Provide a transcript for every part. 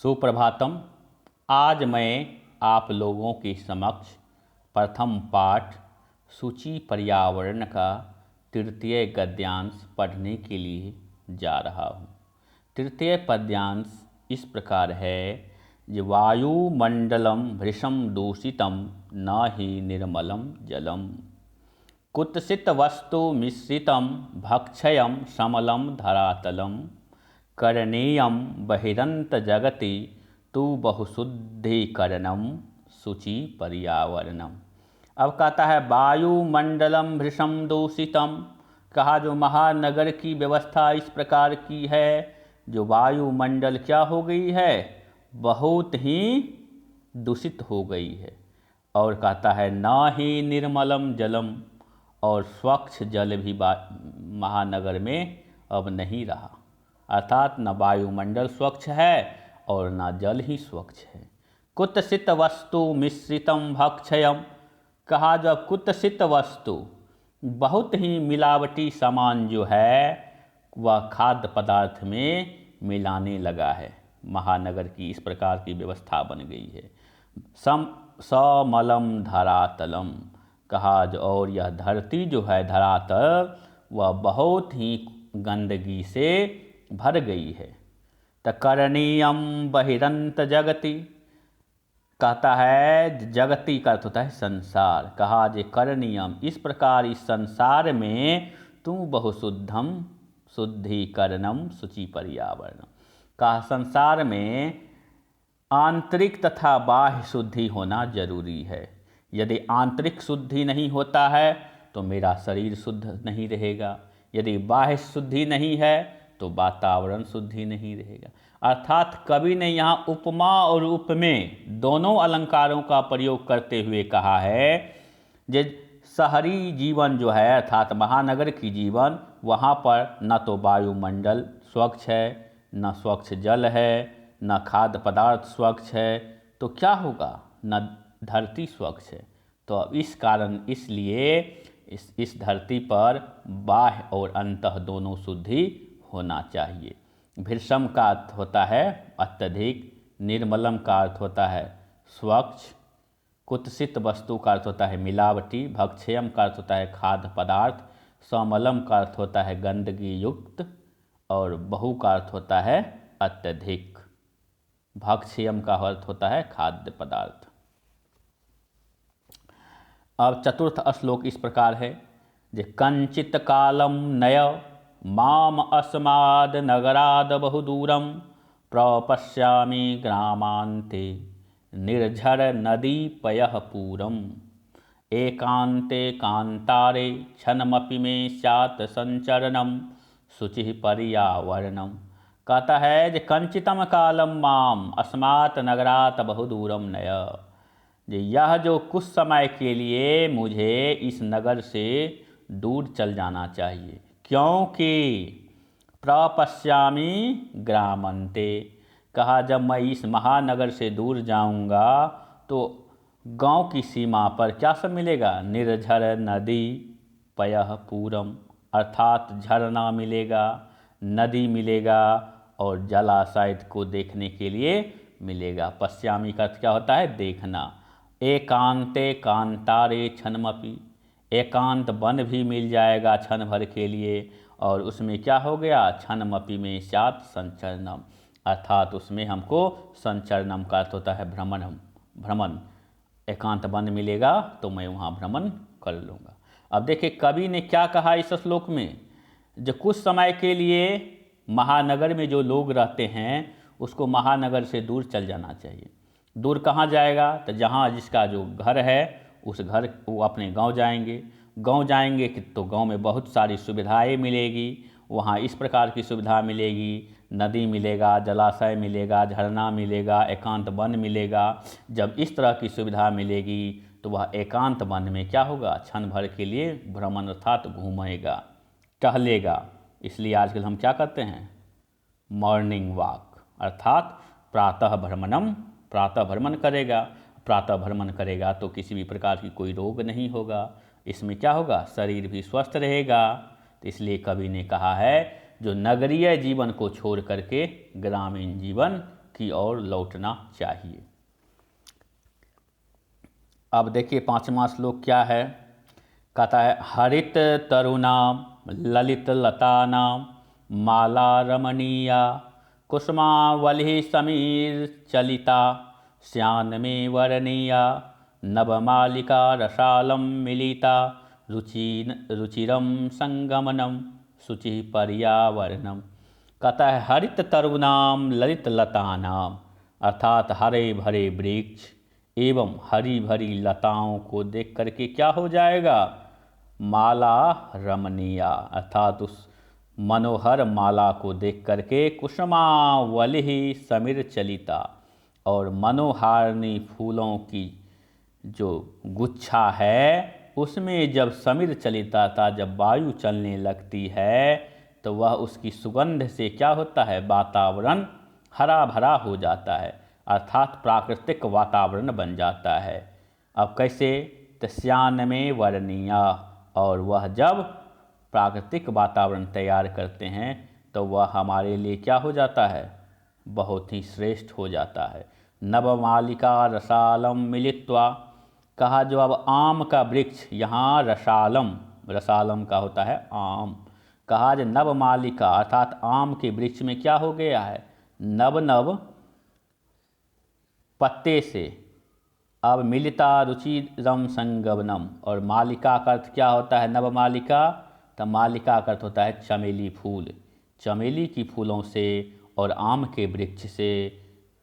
सुप्रभातम। आज मैं आप लोगों के समक्ष प्रथम पाठ सूची पर्यावरण का तृतीय गद्यांश पढ़ने के लिए जा रहा हूँ। तृतीय पद्यांश इस प्रकार है कि वायुमंडलम भृशम दूषितम न ही निर्मलम जलम, कुत्सित वस्तु मिश्रितम भक्षयम समलम धरातलम, करणीयम बहिरंत जगति तु बहुशुद्धिकरणम शुचि पर्यावरणम। अब कहता है वायुमंडलम भृशम दूषितम। कहा जो महानगर की व्यवस्था इस प्रकार की है, जो वायुमंडल क्या हो गई है, बहुत ही दूषित हो गई है। और कहता है न ही निर्मलम जलम, और स्वच्छ जल भी महानगर में अब नहीं रहा। अर्थात न वायुमंडल स्वच्छ है और न जल ही स्वच्छ है। कुत्सित वस्तु मिश्रितम भक्षयम। कहा जब कुत्सित वस्तु बहुत ही मिलावटी सामान जो है वह खाद्य पदार्थ में मिलाने लगा है। महानगर की इस प्रकार की व्यवस्था बन गई है। समलम धरातलम। कहा जो और यह धरती जो है धरातल वह बहुत ही गंदगी से भर गई है। करणीयम बहिरंत जगति। कहता है जगति का अर्थ होता है संसार। कहा जे करणीयम इस प्रकार इस संसार में तू बहुशुद्धम शुद्धिकरणम शुचि पर्यावरणम। कहा संसार में आंतरिक तथा बाह्य शुद्धि होना जरूरी है। यदि आंतरिक शुद्धि नहीं होता है तो मेरा शरीर शुद्ध नहीं रहेगा। यदि बाह्य शुद्धि नहीं है तो वातावरण शुद्धि नहीं रहेगा। अर्थात कवि ने यहाँ उपमा और उपमेय दोनों अलंकारों का प्रयोग करते हुए कहा है जे शहरी जीवन जो है अर्थात महानगर की जीवन, वहाँ पर न तो वायुमंडल स्वच्छ है, न स्वच्छ जल है, न खाद्य पदार्थ स्वच्छ है, तो क्या होगा, न धरती स्वच्छ है। तो अब इस कारण इसलिए इस धरती पर बाह्य और अंतः दोनों शुद्धि होना चाहिए। भृशम का अर्थ होता है अत्यधिक, निर्मलम का अर्थ होता है स्वच्छ, कुत्सित वस्तु का अर्थ होता है मिलावटी, भक्षयम का अर्थ होता है खाद्य पदार्थ, समलम का अर्थ होता है गंदगी युक्त, और बहु का अर्थ होता है अत्यधिक। भक्षयम का अर्थ होता है खाद्य पदार्थ। अब चतुर्थ श्लोक इस प्रकार है जे कंचित कालम नय माम अस्माद नगराद बहुदूरम प्रपश्यामि ग्रामान्ते निर्झर नदी पयः पूरम एकांते कांतारे क्षणमपि में स्यात् संचरणम शुचि पर्यावरणम। कहता है जे कंचितम कालम माम अस्मात् नगरात बहुदूरम नय। यह जो कुछ समय के लिए मुझे इस नगर से दूर चल जाना चाहिए, क्योंकि प्रपश्यामि ग्रामन्ते। कहा जब मैं इस महानगर से दूर जाऊंगा तो गांव की सीमा पर क्या सब मिलेगा, निर्झर नदी पयः पूरम, अर्थात झरना मिलेगा, नदी मिलेगा और जलाशय को देखने के लिए मिलेगा। पश्यामी का अर्थ क्या होता है, देखना। एकांते कांतारे क्षणमपि, एकांत वन भी मिल जाएगा क्षण भर के लिए, और उसमें क्या हो गया, क्षणमपि में स्यात् संचरणम, अर्थात उसमें हमको संचरणम का अर्थ होता है भ्रमण। एकांत वन मिलेगा तो मैं वहाँ भ्रमण कर लूँगा। अब देखिए कवि ने क्या कहा इस श्लोक में, जो कुछ समय के लिए महानगर में जो लोग रहते हैं उसको महानगर से दूर चल जाना चाहिए। दूर कहाँ जाएगा, तो जहाँ जिसका जो घर है उस घर वो अपने गांव जाएंगे। गांव जाएंगे कि तो गांव में बहुत सारी सुविधाएं मिलेगी। वहाँ इस प्रकार की सुविधा मिलेगी, नदी मिलेगा, जलाशय मिलेगा, झरना मिलेगा, एकांत वन मिलेगा। जब इस तरह की सुविधा मिलेगी तो वह एकांत वन में क्या होगा, क्षण भर के लिए भ्रमण अर्थात घूमेगा, टहलेगा। इसलिए आजकल हम क्या करते हैं, मॉर्निंग वॉक, अर्थात प्रातः भ्रमण करेगा। प्रातः भ्रमण करेगा तो किसी भी प्रकार की कोई रोग नहीं होगा, इसमें क्या होगा, शरीर भी स्वस्थ रहेगा। तो इसलिए कवि ने कहा है जो नगरीय जीवन को छोड़ करके ग्रामीण जीवन की ओर लौटना चाहिए। अब देखिए 5वां श्लोक क्या है, कहता है हरित तरुणाम ललित लतानाम माला रमणीया कुसुमावली समीर चलिता श्यानमे वर्णीया नवमालिका रसालम मिलिता रुचिरम संगमनम शुचि पर्यावरणम। कहता है हरित तरुणाम ललित लतानाम, अर्थात हरे भरे वृक्ष एवं हरी भरी लताओं को देख करके क्या हो जाएगा, माला रमणीया, अर्थात उस मनोहर माला को देख करके कुसुमावली समीर चलिता, और मनोहारिणी फूलों की जो गुच्छा है उसमें जब समीर चलिता था, जब वायु चलने लगती है तो वह उसकी सुगंध से क्या होता है, वातावरण हरा भरा हो जाता है, अर्थात प्राकृतिक वातावरण बन जाता है। अब कैसे, तस्यान में वर्णीया, और वह जब प्राकृतिक वातावरण तैयार करते हैं तो वह हमारे लिए क्या हो जाता है, बहुत ही श्रेष्ठ हो जाता है। नवमालिका रसालम मिलित्वा, कहा जो अब आम का वृक्ष, यहाँ रसालम, रसालम का होता है आम, कहा जो नवमालिका अर्थात आम के वृक्ष में क्या हो गया है, नव नव पत्ते से अब मिलिता रुचिरम संगमनम, और मालिका का अर्थ क्या होता है, नवमालिका, तो मालिका का अर्थ होता है चमेली फूल, चमेली की फूलों से और आम के वृक्ष से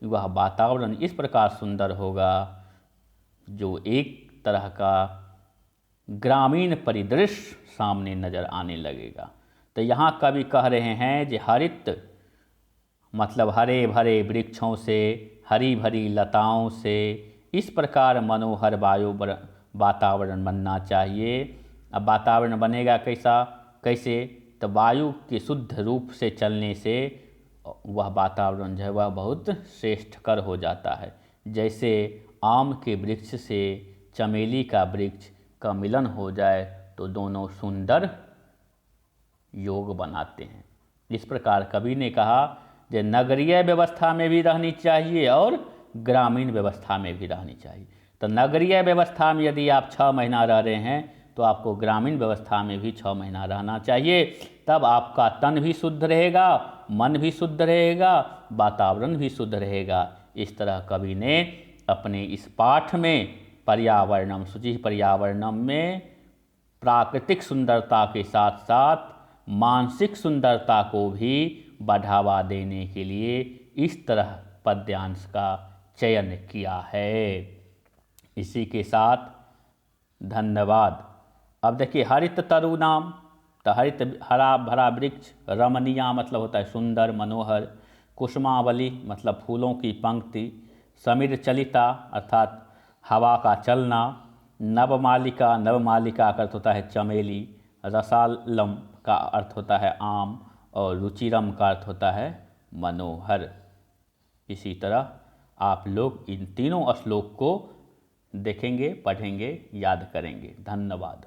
वह वातावरण इस प्रकार सुंदर होगा जो एक तरह का ग्रामीण परिदृश्य सामने नजर आने लगेगा। तो यहाँ कवि कह रहे हैं कि हरित मतलब हरे भरे वृक्षों से, हरी भरी लताओं से इस प्रकार मनोहर वातावरण बनना चाहिए। अब वातावरण बनेगा कैसे, तो वायु के शुद्ध रूप से चलने से वह वातावरण जो है वह बहुत श्रेष्ठकर हो जाता है। जैसे आम के वृक्ष से चमेली का वृक्ष का मिलन हो जाए तो दोनों सुंदर योग बनाते हैं। इस प्रकार कवि ने कहा कि नगरीय व्यवस्था में भी रहनी चाहिए और ग्रामीण व्यवस्था में भी रहनी चाहिए। तो नगरीय व्यवस्था में यदि आप 6 महीना रह रहे हैं तो आपको ग्रामीण व्यवस्था में भी 6 महीना रहना चाहिए, तब आपका तन भी शुद्ध रहेगा, मन भी शुद्ध रहेगा, वातावरण भी शुद्ध रहेगा। इस तरह कवि ने अपने इस पाठ में पर्यावरणम शुचि पर्यावरणम में प्राकृतिक सुंदरता के साथ साथ मानसिक सुंदरता को भी बढ़ावा देने के लिए इस तरह पद्यांश का चयन किया है। इसी के साथ धन्यवाद। अब देखिए हरित तरुणाम, तो हरित हरा भरा वृक्ष, रमणीया मतलब होता है सुंदर मनोहर, कुसुमावली मतलब फूलों की पंक्ति, समीर चलिता अर्थात हवा का चलना, नवमालिका, नवमालिका का अर्थ होता है चमेली, रसालम का अर्थ होता है आम, और रुचिरम का अर्थ होता है मनोहर। इसी तरह आप लोग इन तीनों श्लोक को देखेंगे, पढ़ेंगे, याद करेंगे। धन्यवाद।